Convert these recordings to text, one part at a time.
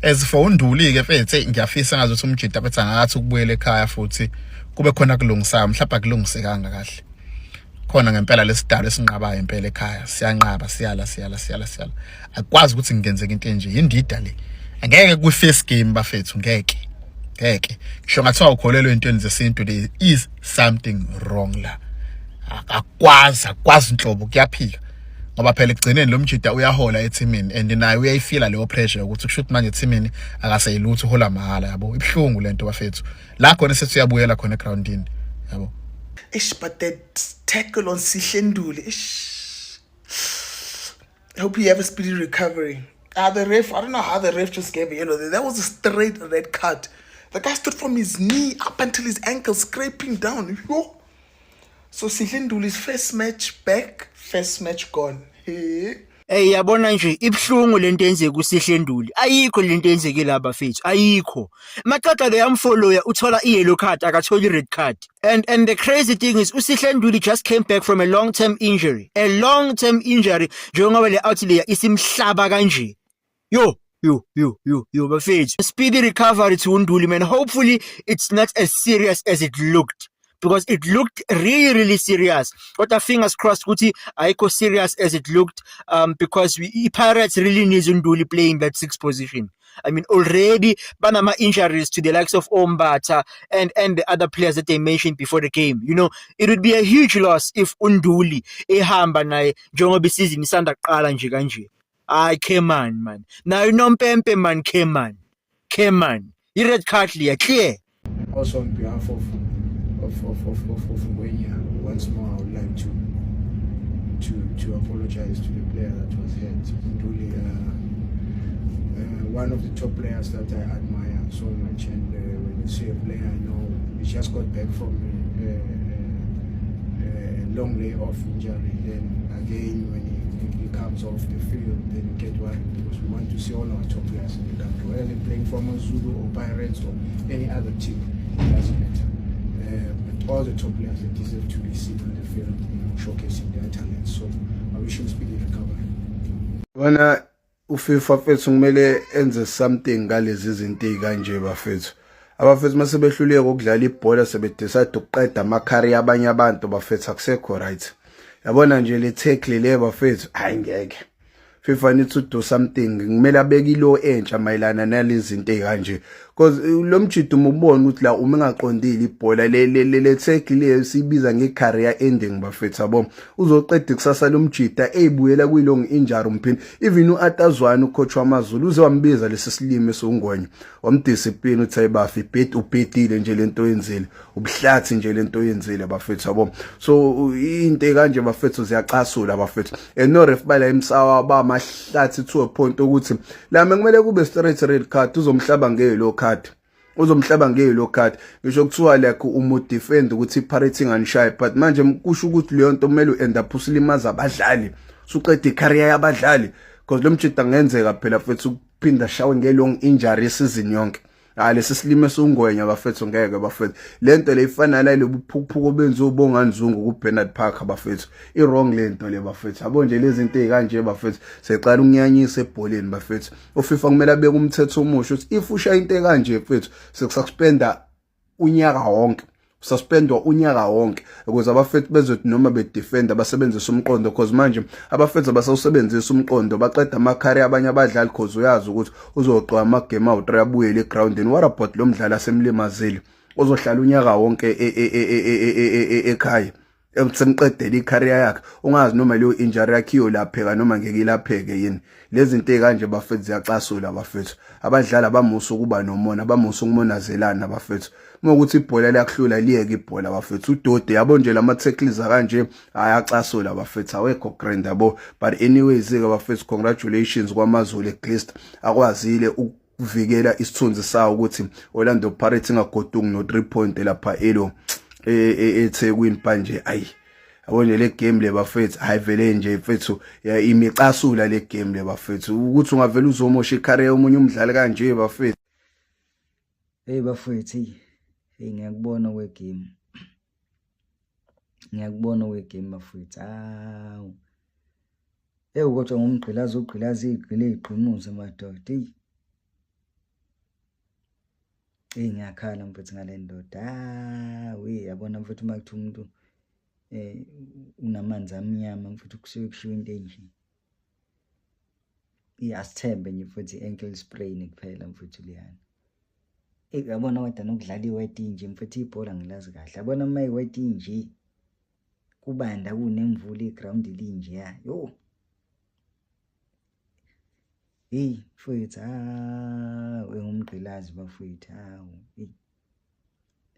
as for uNduli ke mfethu ngiyafisa ngazothi umjida bethi angathi ukubuyela ekhaya futhi kube khona kulungisayo mhlawumbe akulungisekanga kahle khona ngempela lesidalo esinqabayo impela ekhaya siyanqaba siyala akwazi ukuthi ngenzeke into enje indida le angeke kwi first game bafethu ngeke ngisho ngathiwa ukholelwe entweni zesintu there is something wrong la akwazi inhlobo kuyaphika ngoba phela ekugcineni lo mjida uyahola ethimini and naye uyayifila leyo pressure ukuthi kushuthi manje ethimini akaseyilutho uhola mahala yabo ibhlungu lento bafethu la khona sethi uyabuyela khona egroundini yabo. But that tackle on Sihle Nduli, I hope you have a speedy recovery. The ref, I don't know how the ref just gave a yellow. That was a straight red card. The guy stood from his knee up until his ankle, scraping down. Yo. So Sihle Nduli's first match back, first match gone. Hey. Hey yabona nje ibhlungu lento enzeke kuSihle Nduli ayikho lento enzeke laba fethu ayikho maqaqa lo yamfollow uthola iyellow card akatholi red card and the crazy thing is uSihle Nduli just came back from a long term injury njengoba le outlayer isimhlaba kanje yo bafethu speedy recovery to uNduli man hopefully it's not as serious as it looked because it looked really serious. But our fingers crossed, Kuti, aiko serious as it looked, because Pirates really needs Nduli playing that 6th position. I mean, already Panama injuries to the likes of Ombata and the other players that they mentioned before the game. You know, it would be a huge loss if Nduli ehamba naye njengoba isizini isanda kuqala nje kanje. I came on, man. Now you know Mpempe man came on. You red card clear. Also on behalf of Ngwenya, once more I would like to apologize to the player that was hurt. Nduli, one of the top players that I admire so much, and when you see a player, I know he just got back from a long lay off injury. Then again, when he comes off the field, then you get worried because we want to see all our top players in the country, whether they're playing for Mazulu or Pirates or any other team, it doesn't matter. But all the top players that deserve to be seen on the field, showcasing their talents. So I wish him speedy recovery. Wana uFIFA fethu kumele enze something ngalezi izinto ezikanje bafethu. Abafethu mase behluleke ukudlala ibhola sebedecide ukuqeda amacareer abanye abantu bafethu akusekho right. Yabona nje le tackle le bafethu hayi ngeke. FIFA needs to do something kumele abeke ilo entsha mayelana nalezi zinto ezikanje because lo mjidi umubona ukuthi la uma engaqondile ibhola le tackle le sibiza ngecareer ending bafethu yabo uzoqeda kusasa lo mjida ezibuyela kuyilong injury umphini even uAtazwana ucoach wamaZulu uze wambiza lesi silime soNgwenya wamdiscipline uthi ayibafi ubhetile nje lento yenzile ubuhlathi nje lento yenzile bafethu yabo so into ekanje bafethu ziyacasula bafethu no ref bala emsawa ba mahlathi to a point ukuthi la kumele kube straight red card uzomhlaba ngelo card ngisho kuthiwa like defend ukuthi iPirates inganishayi but manje kusho ukuthi leyo nto kumele uend up usilimaza abadlali suqeda icareer yabadlali because lo mjida angenzeka phela futhi ukuphinda shawe ngelong injury season yonke lesi silime soNgwenya bafethu ngeke bafethu lento le ifana nale buphukuphuko benza ubongani Zungu ku Bernard Park bafethu wrong lento le bafethu yabo nje lezi zinto ezikanje bafethu secala ukunyanyisa ebholeni bafethu uFIFA kumele abeke umthetho omusha ukuthi if usha into ekanje bafethu sekususpenda unyaka wonke ukuze abafethu bezothi noma bedefend abasebenzisa umqondo because manje abafethu abasawusebenzisa umqondo baqeda amacareer abanye abadlali because uyazi ukuthi uzoqwa amagame awu3 abuyele egroundini what about lo mdlali asemlimazile uzohlala unyaka wonke ekhaya semqedela icareer yakhe ungazi noma leyo injury yakhe iyolapheka noma ngeke ilapheke yini lezi zinto ezikanje bafethu ziyacasula bafethu abadlali abamusa ukuba nomona abamusa ukumonazelana bafethu ngokuthi ibhola liyakuhlula liyeke ibhola bafethu uDode yabo nje lama tackles kanje ayacasula bafethu awekho grand yabo but anyways ke bafethu congratulations kwamaZulu at least akwazile ukuvikela isithunzi sawo ukuthi Orlando Pirates ingagodungi no 3 point lapha eThekwini manje ayi yabona le game le bafethu ayivele nje mfethu imicasula le game le bafethu ukuthi ungavela uzomosha icareer umunye umdlali kanje bafethu hey bafethu hey ngiyakubona we-game bafethu awu kodwa ngumgqilazi igqile iqhimuze madoda ngiyakhala mfethu ngale ndoda we yabona mfethu uma kuthi umuntu unamanzi amnyama mfethu kusuke kushiwo into enje asithembe nje mfethu i-ankle sprain kuphela mfethu liyana yabona kodwa nokudlala iwet nje mfethu ibhola ngilazi kahle yabona uma iwet nje kubanda kunemvula iground linje yo mfethu wengumgqilazi bafethu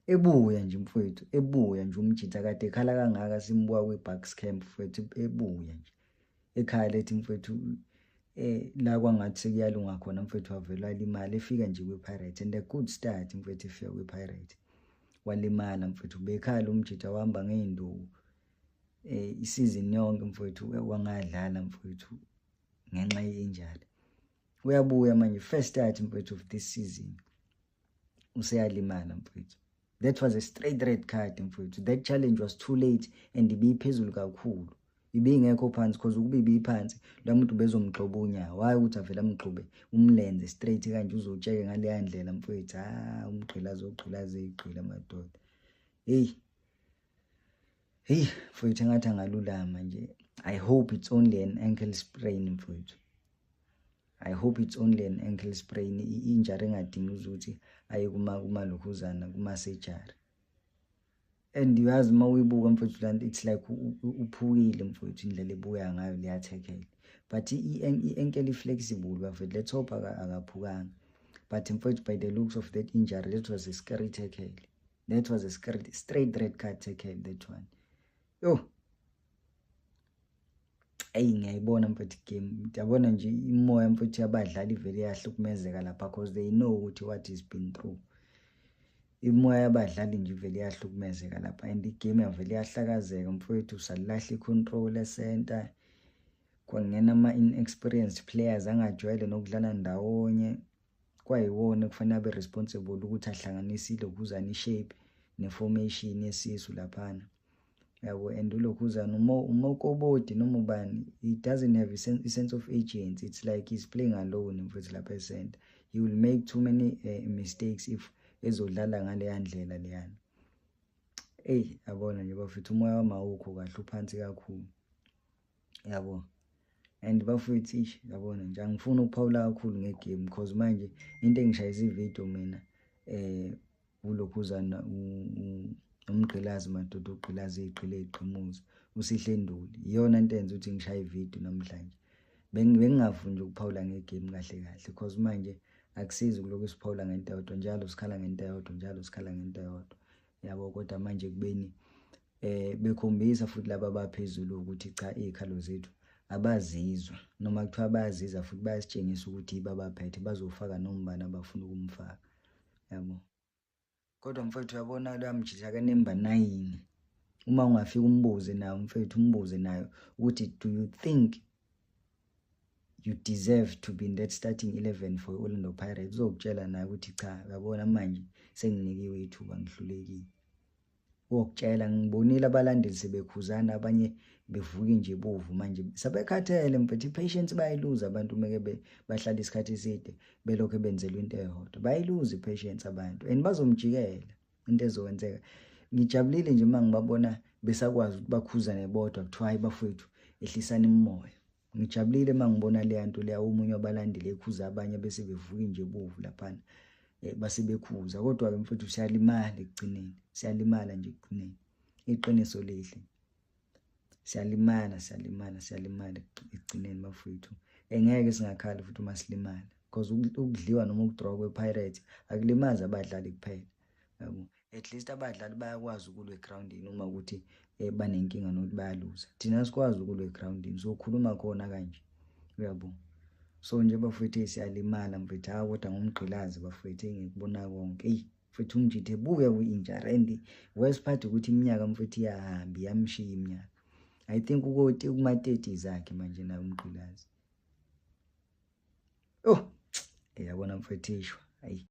ebuya nje mfethu ebuya nje umjitha kade ekhala kangaka simbuka kwi-Bucks camp mfethu ebuya nje ekhaya lethi mfethu la kwangathi sekuyalunga khona mfethu wavela walimala efika nje kwi-Pirates and a good start mfethu efika kwi-Pirates walimala mfethu bekhala umjitha wahamba ngeinduku isizini yonke mfethu wangadlala mfethu ngenxa yenjalo uyabuya manje first start mfethu of this season useyalimala mfethu. That was a straight red card mfethu. That challenge was too late and ibiphezulu kakhulu. Ibingekho phansi because ukuba ibiphansi lo muntu bezomgxoba unyawo. Hayi ukuthi avela amgxobe umlenze straight kanje uzotsheke ngale yandlela mfethu. Umgqilazi igqila madoda. Mfethu ngathi angalulama nje. I hope it's only an ankle sprain mfethu. I hope it's only an ankle sprain. Injury engadingi ukuthi aye kumalokhuzana kuma-surgery. And uyazi uma uyibuka mfethu lanto it's like uphukile mfethu indlela ebuya ngayo liyathekela. But i-ankle flexible bafethu. Let's hope akaphukanga. But mfethu by the looks of that injury, that was a scary tackle. That was a scary straight red card tackle, that one. Ngiyayibona mfethu game. Ngiyabona nje imoya mfethu yabadlali vele yahlukumezeka lapha because they know ukuthi what is been through. Imoya yabadlali nje vele yahlukumezeka lapha and igame yavele yahlakazeka mfethu salahla icontrol center. Kwangena ama-inexperienced players angajwayele nokudlala ndawonye. Kwayiwona kufanele abe responsible ukuthi ahlanganisile lokhuzana ishape neformation yesisu laphana. Yabo and ulokhuzana umokobodi noma ubani, he doesn't have a sense of agency. It's like he's playing alone mfethu lapha center. He will make too many mistakes if ezodlala ngale yandlela leyana. Yabona nje bafethu umoya wamawukho kahle uphansi kakhulu. Yabo. And bafethu yabona nje angifuni ukuphawula kakhulu ngegame because manje into engishayisa ivideo mina ulokhuzana umgqilazi madoda ugqilazi iqhile iqhimuza usihle nduli. Iyona into enza ukuthi ngishaye ivideo namhlanje. Bengingafuni nje ukuphawula ngegame kahle because manje akusizi kuloko siphawula ngento eyodwa njalo sikhala ngento eyodwa njalo sikhala ngento eyodwa. Yabo kodwa manje kubeni bekhombisa futhi laba abaphezulu ukuthi cha izikhalo zethu abazizwa noma kuthiwa bayaziza futhi bayasitshengisa ukuthi babaphethe bazofaka noma abafuna ukumfaka. Yabo. Kodwa mfethu uyabona lo amjitha ka number 9. Uma ungafika umbuze nayo mfethu umbuze nayo ukuthi do you think you deserve to be in that starting 11 for Orlando Pirates? Uzokutshela naye ukuthi cha uyabona manje senginikiwe ithuba ngihlulekile. Ukutshela ngibonile abalandeli sebekhuzana abanye bevuka nje bovu manje sabekhathele mfethu patience bayiluza abantu meke bahlala isikhathi eside belokho benzelwe into eyodwa bayiluza patience abantu and bazomjikela into ezowenzeka. Ngijabulile nje mangibabona besakwazi ukuthi bakhuzane bodwa kuthiwa hayi bafethu ehlisana imimoya. Ngijabulile mangibona le nto leya umunye wabalandeli ekhuza abanye bese bevuka nje bovu laphana base bekhuza. Kodwa ke mfethu siyalimala ekugcineni, siyalimala nje ekugcineni. Iqiniso lihle. Siyalimala ekugcineni bafethu. Engeke singakhala futhi uma silimala because ukudliwa noma ukudraw kwePirates akulimaza abadlali kuphela. Yabo. At least abadlali bayakwazi ukulwa egroundini uma ukuthi banenkinga nokuthi bayaluza. Thina sikwazi ukulwa egroundini so khuluma khona kanje. Uyabo. So nje bafethu siyalimala mfethu kodwa ngumgqilazi bafethu ngikubona konke. Mfethu umjithe ebuya kwi-injury and worst part ukuthi iminyaka mfethu iyahamba iyamshiya iminyaka. I think ukuthi kuma-30 zakhe manje nayo umgqilazi. Yabona mfethu ishwa.